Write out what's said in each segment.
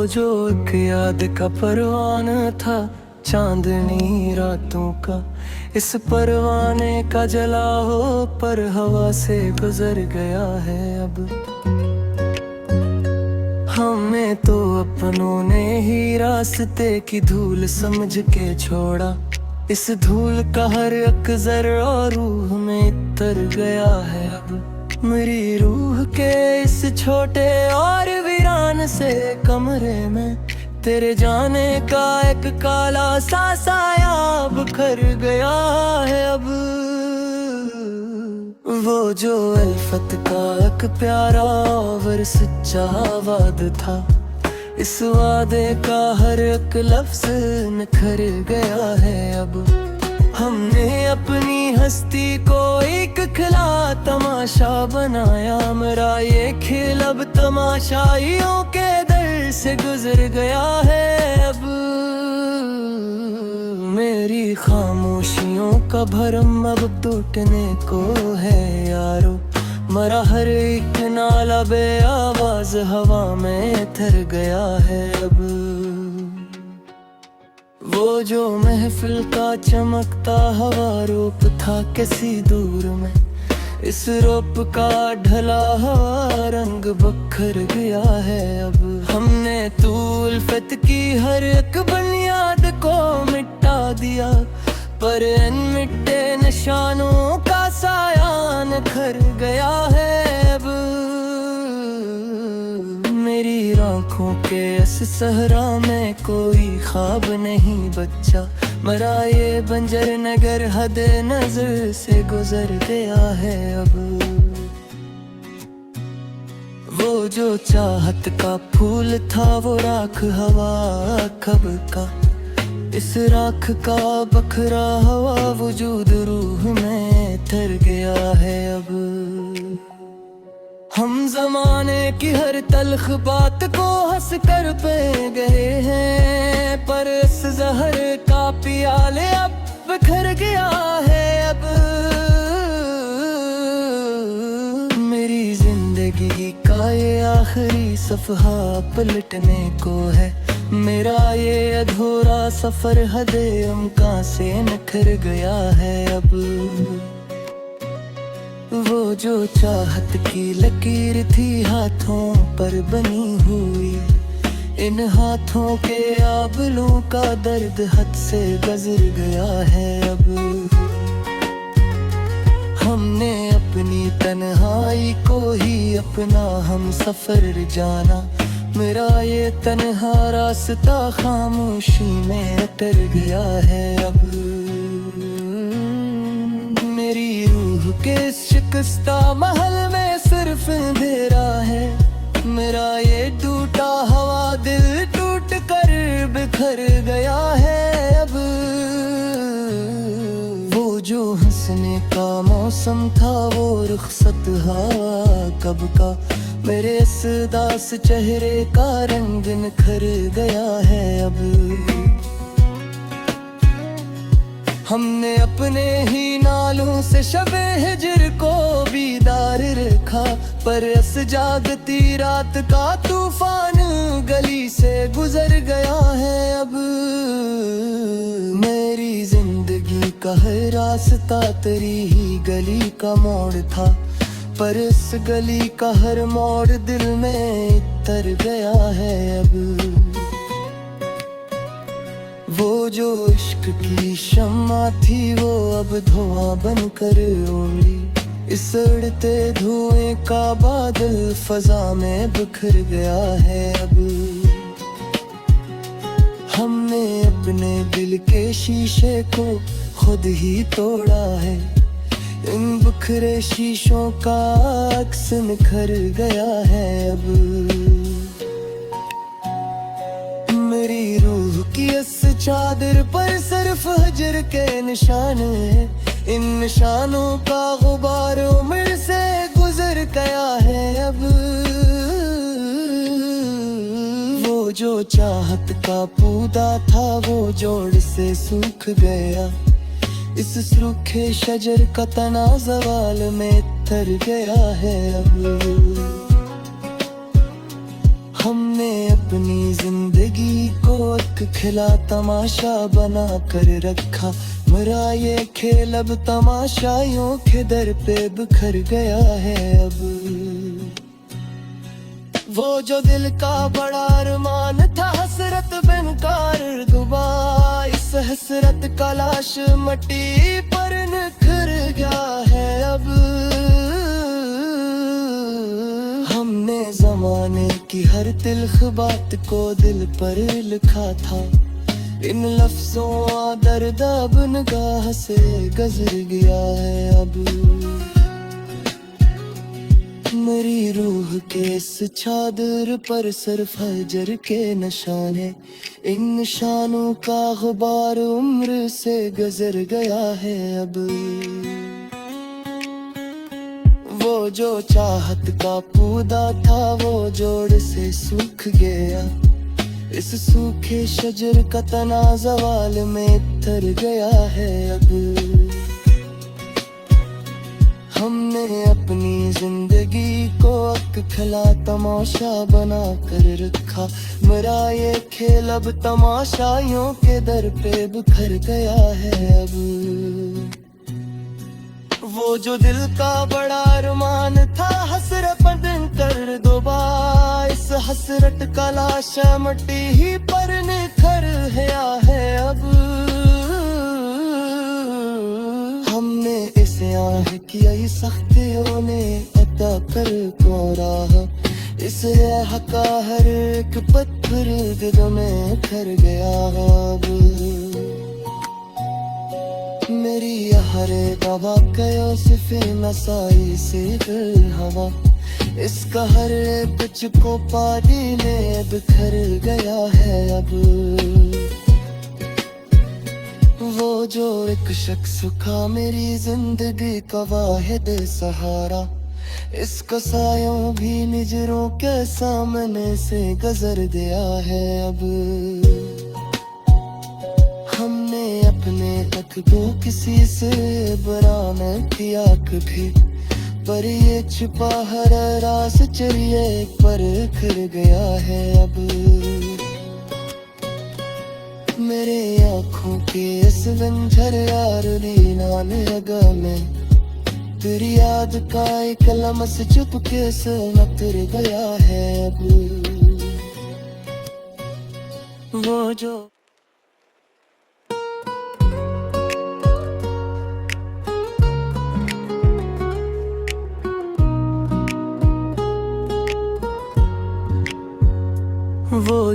जो एक याद का परवाना था, चांदनी रातों का, इस परवाने का जला हो पर हवा से गुजर गया है अब। हमें तो अपनों ने ही रास्ते की धूल समझ के छोड़ा, इस धूल का हर एक ज़र्रा और रूह में इतर गया है अब। मेरी रूह के इस छोटे और वीरान से कमरे में तेरे जाने का एक काला सा साया बिखर गया है अब। वो जो अल्फत का एक प्यारा और सच्चा वादा था, इस वादे का हर एक लफ्ज निखर गया है अब। हमने अपनी हस्ती को एक खिला तमाशा बनाया, मेरा ये खेल अब तमाशाइयों के दर से गुजर गया है अब। मेरी खामोशियों का भरम अब टूटने को है यारो, मरा हर एक नाला बे आवाज हवा में थर गया है अब। वो जो महफिल का चमकता हवा रूप था किसी दूर में, इस रूप का ढला हवा रंग बखर गया है अब। हमने उल्फत की हर एक बुनियाद को मिटा दिया, पर इन मिटे निशानों का साया निखर गया है अब। मेरी आँखों के इस सहरा में कोई ख्वाब नहीं बच्चा, मरा ये बंजर नगर हद नजर से गुजर गया है अब। वो जो चाहत का फूल था वो राख हवा कब का, इस राख का बखरा हवा वजूद रूह में तर गया है अब। हम जमाने की हर तल्ख बात को हंस कर पे गए हैं, पर इस जहर का पियाले अब बिखर गया है अब। मेरी जिंदगी का ये आखिरी सफहा पलटने को है, मेरा ये अधूरा सफर हदे इम्कान से निखर गया है अब। वो जो चाहत की लकीर थी हाथों पर बनी हुई, इन हाथों के आबलों का दर्द हद से गुजर गया है अब। हमने अपनी तन्हाई को ही अपना हम सफर जाना, मेरा ये तन्हा रास्ता खामोशी में अटर गया है अब। मेरी रूह के शिकस्ता महल में सिर्फ अंधेरा है, मेरा ये टूटा हवा दिल टूट कर बिखर गया है अब। वो जो हंसने का मौसम था वो रुखसत हवा कब का, मेरे इस दास चेहरे का रंग निखर गया है अब। हमने अपने ही नालों से शबे हिजर को बीदार रखा, पर इस जागती रात का तूफान गली से गुजर गया है अब। मेरी जिंदगी का हर रास्ता तेरी ही गली का मोड़ था, पर इस गली का हर मोड़ दिल में इतर गया है अब। वो जो इश्क की शम्मा थी वो अब धुआं बनकर उड़ी, इस उड़ते धुएं का बादल फजा में बिखर गया है अब। हमने अपने दिल के शीशे को खुद ही तोड़ा है, इन बिखरे शीशों का अक्स निखर गया है अब। मेरी रूह की इस चादर पर सिर्फ हजर के निशान है, इन निशानों का गुबार उम्र से गुजर गया है अब। वो जो चाहत का पौधा था वो जोड़ से सूख गया, इस सूखे शजर का तना ज़वाल में तर गया है अब। हमने अपनी जिंदगी को एक खिला तमाशा बना कर रखा। मेरा ये खेल अब तमाशाइयों के दर पे बिखर गया है अब। वो जो दिल का बड़ा अरमान था हसरत बिनकार दुबा, इस हसरत का लाश मट्टी पर निखर गया है अब। हमने जमाने की हर तिल्ख बात को दिल पर लिखा था, इन लफ्जों दर्द अब निगाह से गुजर गया है अब। मेरी रूह के इस चादर पर सिर्फ फजर के निशान है, इन निशानों का गुबार उम्र से गुजर गया है अब। वो जो चाहत का पौधा था वो जोड़ से सूख गया, इस सूखे शजर का तना ज़वाल में तर गया है अब। हमने अपनी जिंदगी को एक खिला तमाशा बना कर रखा। मेरा ये खेल अब तमाशाइयों के दर पे बिखर गया है अब। वो जो दिल का बड़ा अरमान था हसरत बदन कर दुबा, इस हसरत का लाशा मिट्टी ही पर निखर गया है अब। हमने इसे आह किया ही सख्तियों ने अता कर को राह, इस राह का हर एक पत्थर दिल में कर गया अब। मेरी हर दवा कयो सिफे मसाई से हवा, इसका हर कुछ को पानी में बिखर गया है अब। वो जो एक शख्स का मेरी जिंदगी का वाहिद सहारा, इसका सायों भी निजरों के सामने से गुजर गया है अब। हमने अपने तक को किसी से बुरा न किया कभी, पर ये छुपा हर रास चलिए पर खिर गया है अब। मेरे आँखों के इस बंझर यार नीलान लगा मैं, तेरी याद का एक लम्स चुपके से उतर गया है अब। वो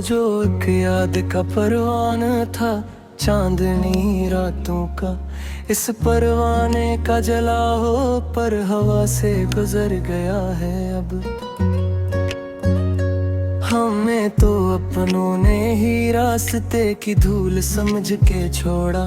जो एक याद का परवाना था चांदनी रातों का, इस परवाने का जला हो पर हवा से गुजर गया है अब। हमें तो अपनों ने ही रास्ते की धूल समझ के छोड़ा,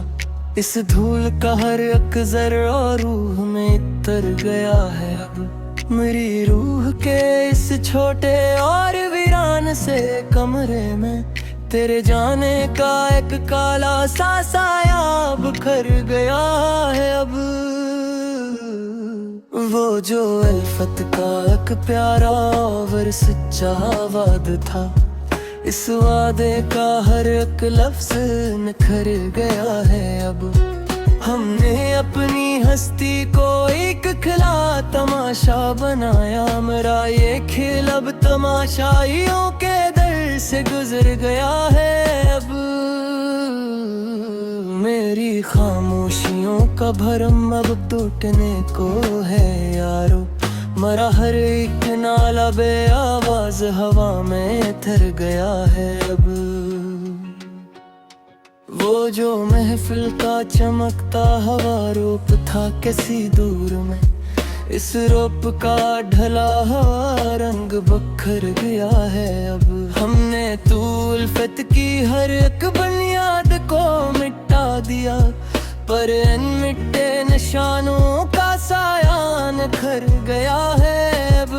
इस धूल का हर एक ज़र्रा रूह में तर गया है अब। मेरी रूह के इस छोटे और वीरान से कमरे में तेरे जाने का एक काला सा साया बिखर गया है अब। वो जो अल्फत का एक प्यारा और सच्चा वाद था, इस वादे का हर एक लफ्ज निखर गया है अब। हमने अपनी हस्ती को एक खिला तमाशा बनाया, मेरा ये खेल अब तमाशाइयों के दर से गुजर गया है अब। मेरी खामोशियों का भरम अब टूटने को है यारो, मरा हर एक नाला बे आवाज हवा में थर गया है अब। वो जो महफिल का चमकता हवा रूप था किसी दूर में, इस रूप का ढला हवा रंग बखर गया है अब। हमने उल्फत की हर एक बुनियाद को मिटा दिया, पर इन मिट्टे निशानों का साया निखर गया है अब।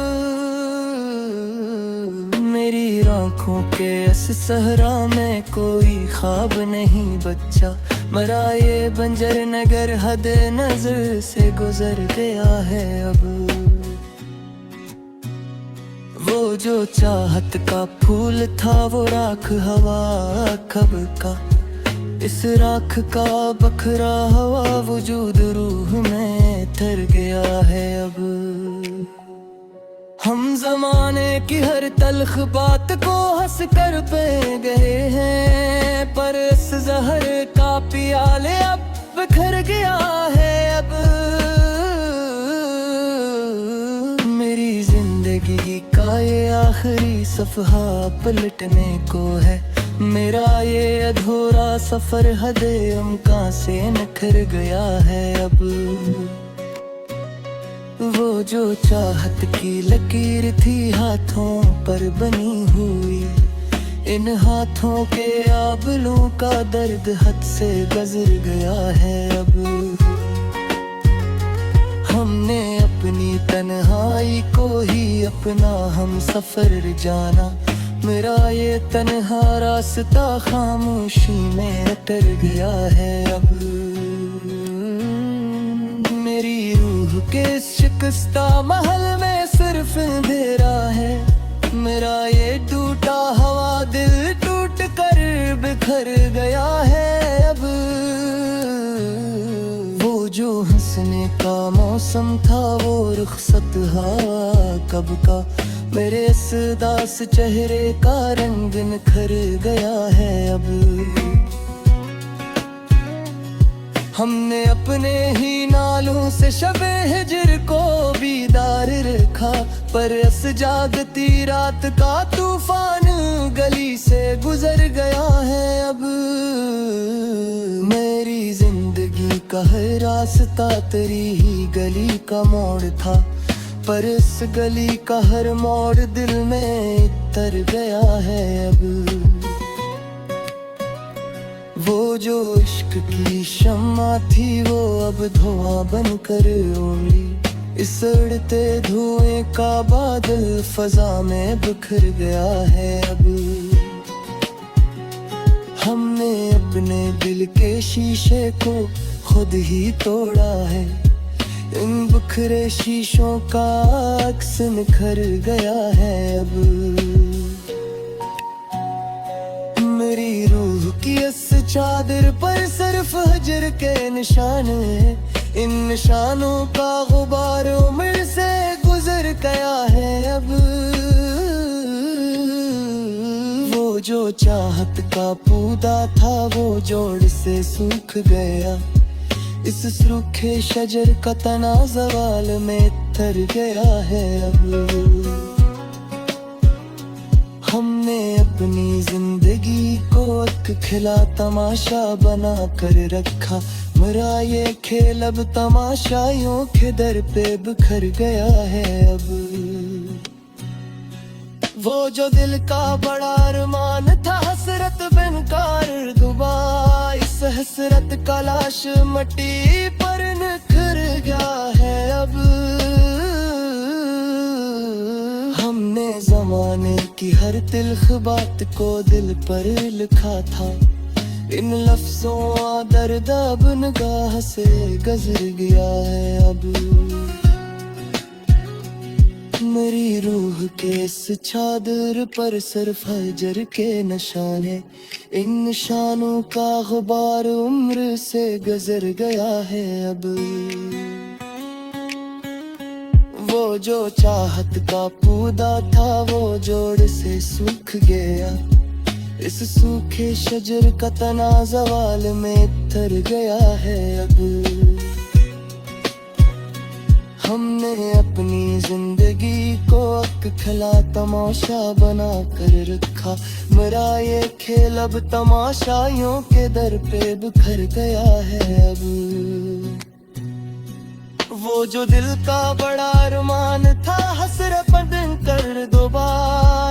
मेरी आँखों के इस सहरा में कोई ख्वाब नहीं बच्चा, मरा ये बंजर नगर हद नजर से गुजर गया है अब। वो जो चाहत का फूल था वो राख हवा कब का, इस राख का बखरा हवा वजूद रूह में ठहर गया है अब। हम जमाने की हर तल्ख बात को हंस कर पे गए हैं, पर इस जहर का पियाले अब बिखर गया है अब। मेरी जिंदगी का ये आखिरी सफहा पलटने को है, मेरा ये अधूरा सफर हदे अमका से निखर गया है अब। वो जो चाहत की लकीर थी हाथों पर बनी हुई, इन हाथों के आबलों का दर्द हद से गुजर गया है अब। हमने अपनी तन्हाई को ही अपना हम सफर जाना, मेरा ये तन्हा रास्ता खामोशी में उतर गया है अब। मेरी रूह के शिकस्ता महल में सिर्फ अंधेरा है, मेरा ये टूटा हवा दिल टूट कर बिखर गया है अब। वो जो हंसने का मौसम था वो रुखसत हवा कब का, मेरे इस दास चेहरे का रंग निखर गया है अब। हमने अपने ही नालों से शबे हिजर को बीदार रखा, पर इस जागती रात का तूफान गली से गुजर गया है अब। मेरी जिंदगी का हर रास्ता तेरी ही गली का मोड़ था, पर इस गली का हर मोड़ दिल में उतर गया है अब। वो जो इश्क की शम्मा थी वो अब धुआं बनकर उड़ी, इस उड़ते धुएं का बादल फजा में बिखर गया है अब। हमने अपने दिल के शीशे को खुद ही तोड़ा है, इन बिखरे शीशों का अक्स निखर गया है अब। मेरी रूह की इस चादर पर सिर्फ हजर के निशान है, इन निशानों का गुबार उम्र से गुजर गया है अब। वो जो चाहत का पौधा था वो जोड़ से सूख गया, इस सूखे शजर का तना ज़वाल में उतर गया है अब। हमने अपनी जिंदगी को एक खिला तमाशा बना कर रखा, मेरा ये खेल अब तमाशाइयों के दर पे बिखर गया है अब। वो जो दिल का बड़ा अरमान था हसरत बिनकार दुबा, इस हसरत का लाश मट्टी पर निखर गया है अब। हमने जमाने की हर तिल्ख बात को दिल पर लिखा था, इन लफ्जों दर्द अब निगाह से गुजर गया है अब। मेरी रूह के इस चादर पर सिर्फ हजर के निशान है, इन निशानों का गुबार उम्र से गुजर गया है अब। वो जो चाहत का पौधा था वो जोड़ से सूख गया, इस सूखे शजर का तना ज़वाल में उतर गया है अब। हमने अपनी जिंदगी को एक खिला तमाशा बना कर रखा, मेरा ये खेल अब तमाशाइयों के दर पे बिखर गया है अब। वो जो दिल का बड़ा अरमान था हसरत बदन कर दुबा,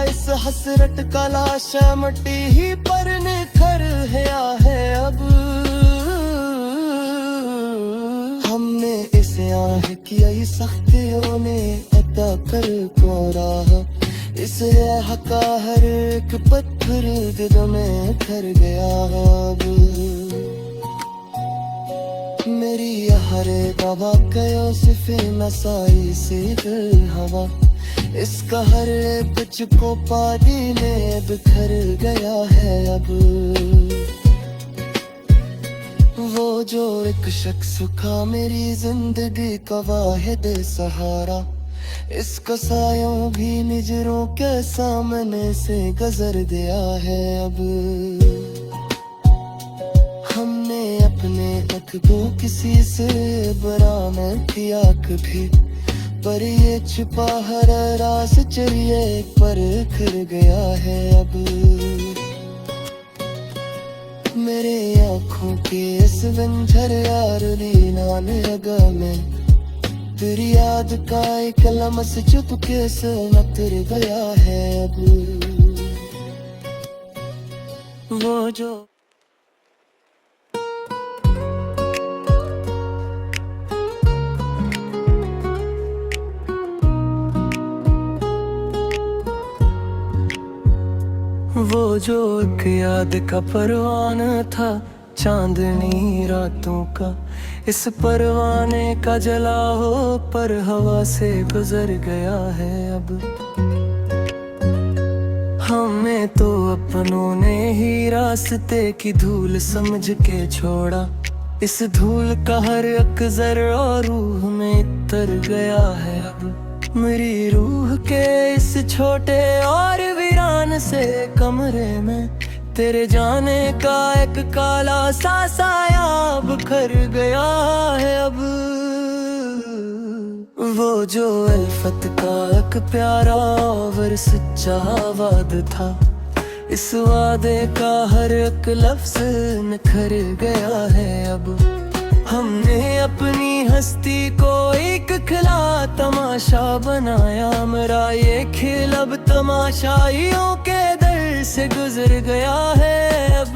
इस हसरत का लाश मट्टी ही पर निखर गया है अब। हमने इसे आह किया ही सख्तियों ने अता कर को राह, इसे हका हर एक पत्थर दिल में कर गया अब। मेरी हरे बाबा कयो सिफे नसाई से हवा, इसका हर कुछ को पानी में बिखर गया है अब। वो जो एक शख्स था मेरी जिंदगी का वाहिद सहारा, इसका सायों भी निजरों के सामने से गुजर गया है अब। हमने अपने तक को किसी से बुरा न किया कभी, पर ये छुपा हर राज चलिए पर खिल गया है अब। मेरे आँखों के इस बंझर यार नान लगा मैं, तेरी याद का एक लम्हा चुपके से उतर गया है अब। वो जो एक याद का परवाना था, चांदनी रातों का इस परवाने का जला हो पर हवा से गुजर गया है अब। हमें तो अपनों ने ही रास्ते की धूल समझ के छोड़ा, इस धूल का हर एक ज़र्रा और रूह में उतर गया है अब। मेरी रूह के इस छोटे और वीरान से कमरे में तेरे जाने का एक काला सा साया बिखर गया है अब। वो जो अल्फत का एक प्यारा और सच्चा वाद था, इस वादे का हर एक लफ्ज निखर गया है अब। हमने अपनी हस्ती को एक खिला तमाशा बनाया, मेरा ये खेल अब तमाशाइयों के दर से गुजर गया है अब।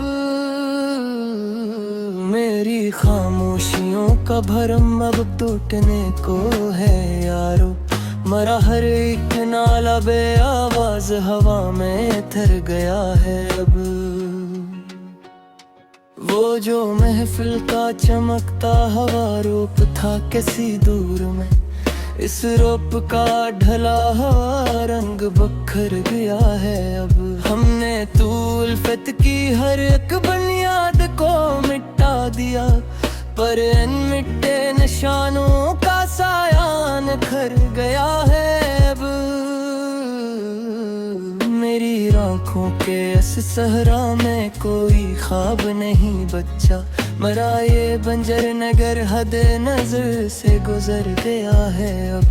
मेरी खामोशियों का भरम अब टूटने को है यारो, मरा हर एक नाला बे आवाज हवा में थर गया है अब। वो जो महफिल का चमकता हवा रूप था किसी दूर में, इस रूप का ढला हवा रंग बखर गया है अब। हमने तो उल्फत की हर एक बुनियाद को मिटा दिया, पर इन मिटे निशानों का साया निखर गया है अब। मेरी आँखों के इस सहरा में कोई ख्वाब नहीं बच्चा, मरा ये बंजर नगर हद नजर से गुजर गया है अब।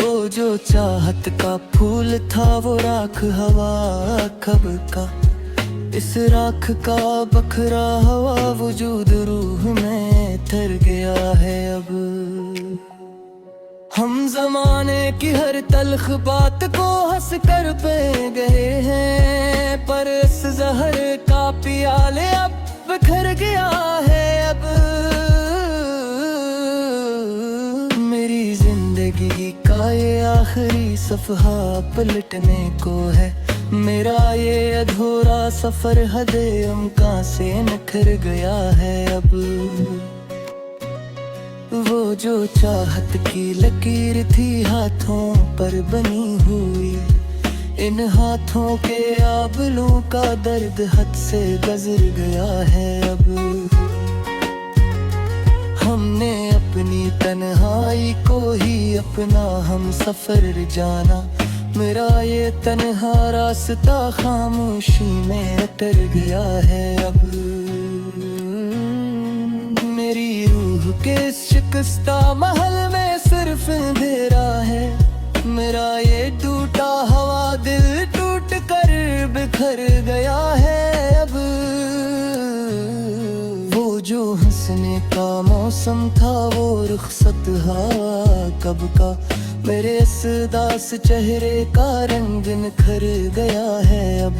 वो जो चाहत का फूल था वो राख हवा कब का, इस राख का बखरा हवा वजूद रूह में थर गया है अब। हम जमाने की हर तल्ख बात को हंस कर पे गए हैं, पर इस जहर का पियाले अब बिखर गया है अब। मेरी जिंदगी का ये आखिरी सफहा पलटने को है, मेरा ये अधूरा सफर हदे अमका से निखर गया है अब। वो जो चाहत की लकीर थी हाथों पर बनी हुई, इन हाथों के आबलों का दर्द हद से गुजर गया है अब। हमने अपनी तन्हाई को ही अपना हम सफर जाना, मेरा ये तन्हा रास्ता खामोशी में उतर गया है अब। मेरी रूह के शिकस्ता महल में सिर्फ अंधेरा है, मेरा ये टूटा हवा दिल टूट कर बिखर गया है अब। वो जो हंसने का मौसम था वो रुखसत हवा कब का, मेरे इस दास चेहरे का रंग निखर गया है अब।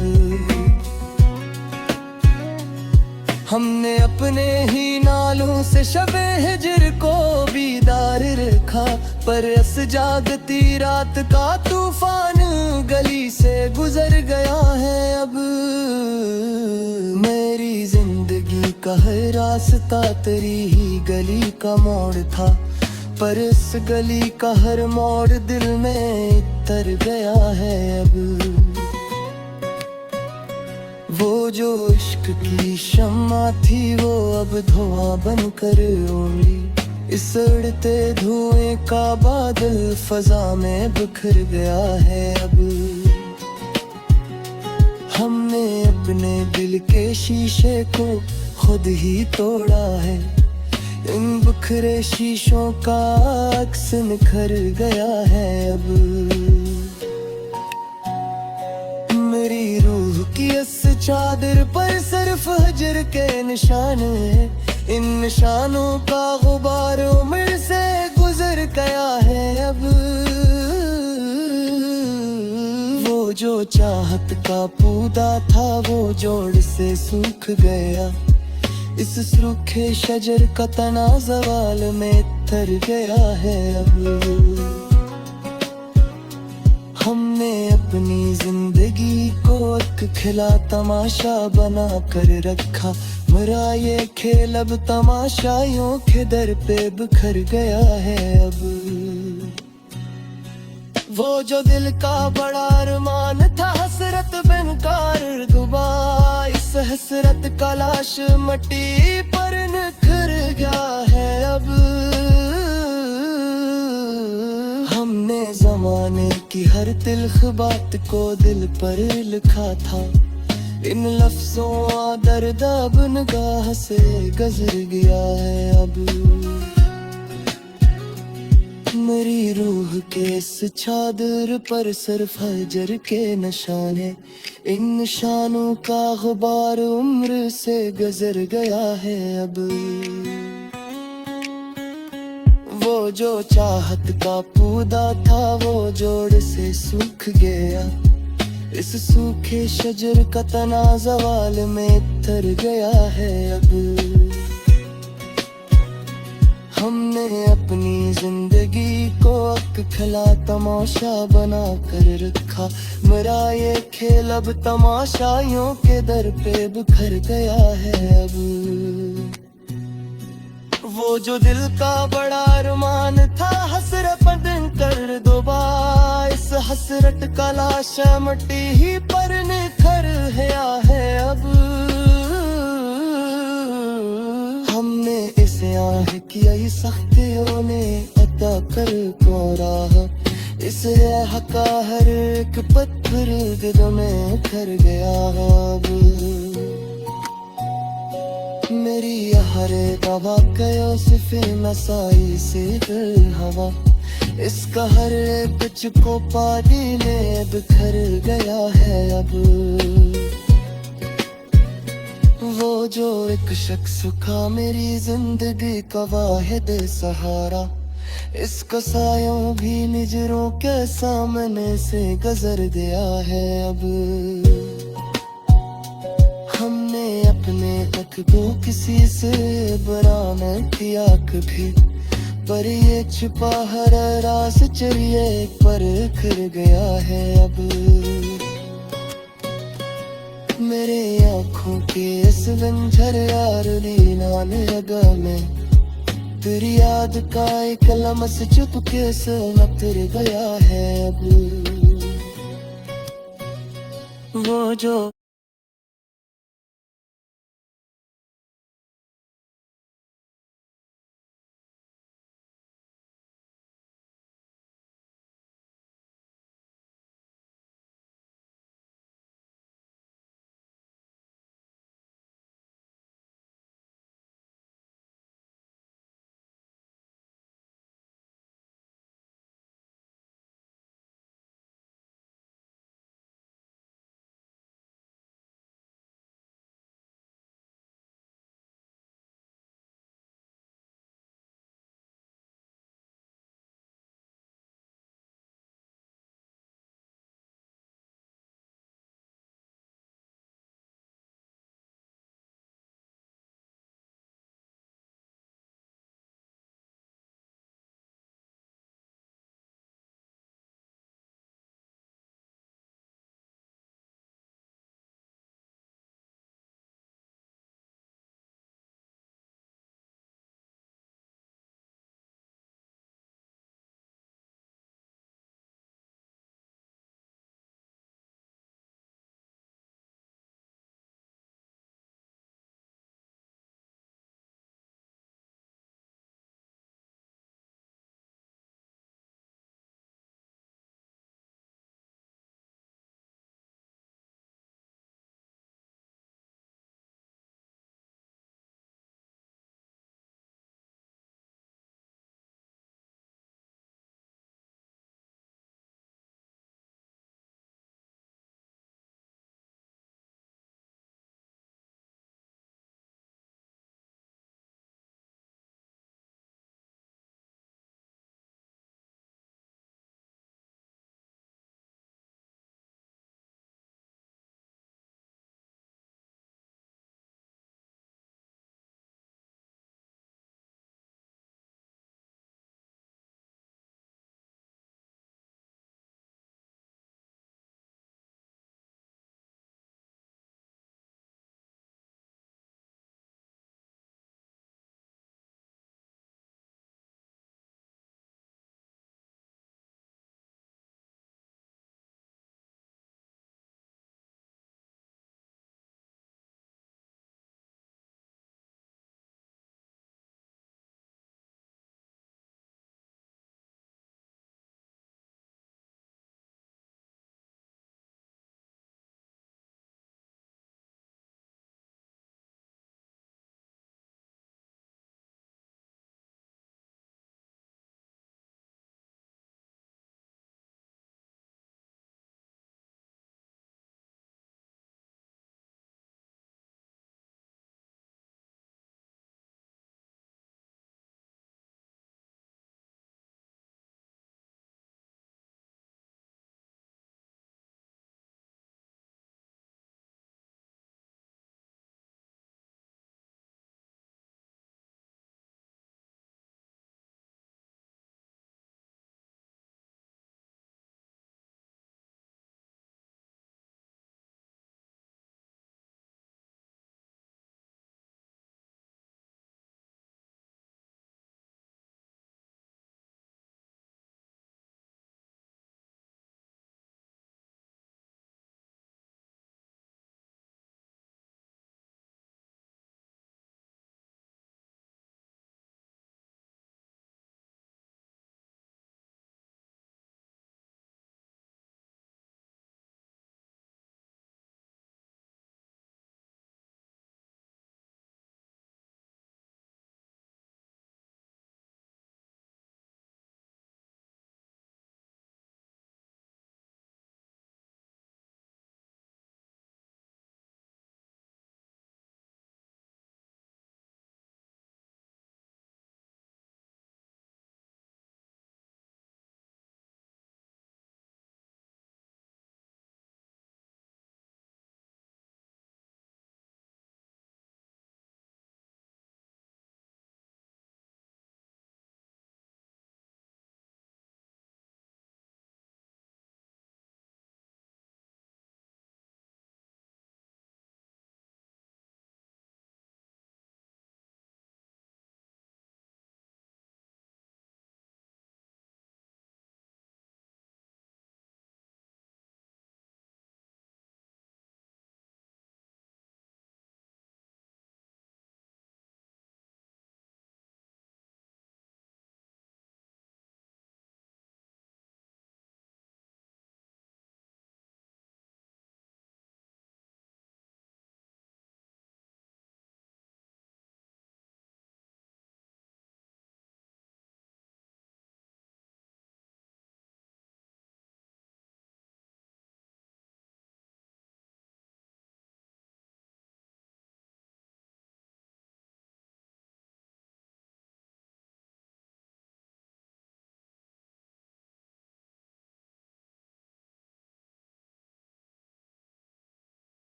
हमने अपने ही नालों से शबे हिजर को बीदार रखा, पर इस जागती रात का तूफान गली से गुजर गया है अब। मेरी जिंदगी का हर रास्ता तेरी ही गली का मोड़ था, पर इस गली का हर मोड़ दिल में इतर गया है अब। वो जो इश्क की शम्मा थी वो अब धुआं बनकर उड़ी। इस उड़ते धुएं का बादल फजा में बिखर गया है अब। हमने अपने दिल के शीशे को खुद ही तोड़ा है। इन बिखरे शीशों का अक्स निखर गया है अब। मेरी रूह की इस चादर पर सिर्फ हजर के निशान है। इन निशानों का गुबार उम्र से गुजर गया है अब। वो जो चाहत का पौधा था वो जोड़ से सूख गया। इस सूखे शजर का तना ज़वाल में तर गया है अब। हमने अपनी जिंदगी को एक खिला तमाशा बना कर रखा। मरा ये खेल अब तमाशाइयों के दर पे बिखर गया है अब। वो जो दिल का बड़ा अरमान था हसरत बिनकार दुबा। इस हसरत का लाश मट्टी पर निखर गया है अब। हमने जमाने की हर तिल्ख बात को दिल पर लिखा था। इन लफ्जों दर्द अब निगाह से गुजर गया है अब। मेरी रूह के इस चादर पर सिर्फ हजर के निशान है। इन निशानों का गुबार उम्र से गुजर गया है अब। वो जो चाहत का पौधा था वो जोड़ से सूख गया। इस सूखे शजर का तना ज़वाल में तर गया है अब। हमने अपनी जिंदगी को एक खिला तमाशा बना कर रखा। मेरा ये खेल अब तमाशाइयों के दर पे बिखर गया है अब। वो जो दिल का बड़ा अरमान था हसरत बदन कर दुबा। इस हसरत का लाश मट्टी ही पर निखर गया है अब। हमने इसे आह किया सख्तियों ने अता कर को राह। इसे हका हर एक पत्थर दिल में कर गया अब। मेरी हर दवा कयो सिफे मसाई से दिल हवा। इसका हर एक चुको पानी में बिखर गया है अब। वो जो एक शख्स का मेरी जिंदगी का वाहिद सहारा। इसका सायों भी निजरों के सामने से गुजर गया है अब। हमने अपने हक को किसी से बुरा न किया कभी। पर ये छुपा हर राज चलिए पर खिल गया है अब। मेरे आँखों के इस बंझर यार नीला लगा में। तेरी याद का एक लम्स चुपके से उतर गया है अब। वो जो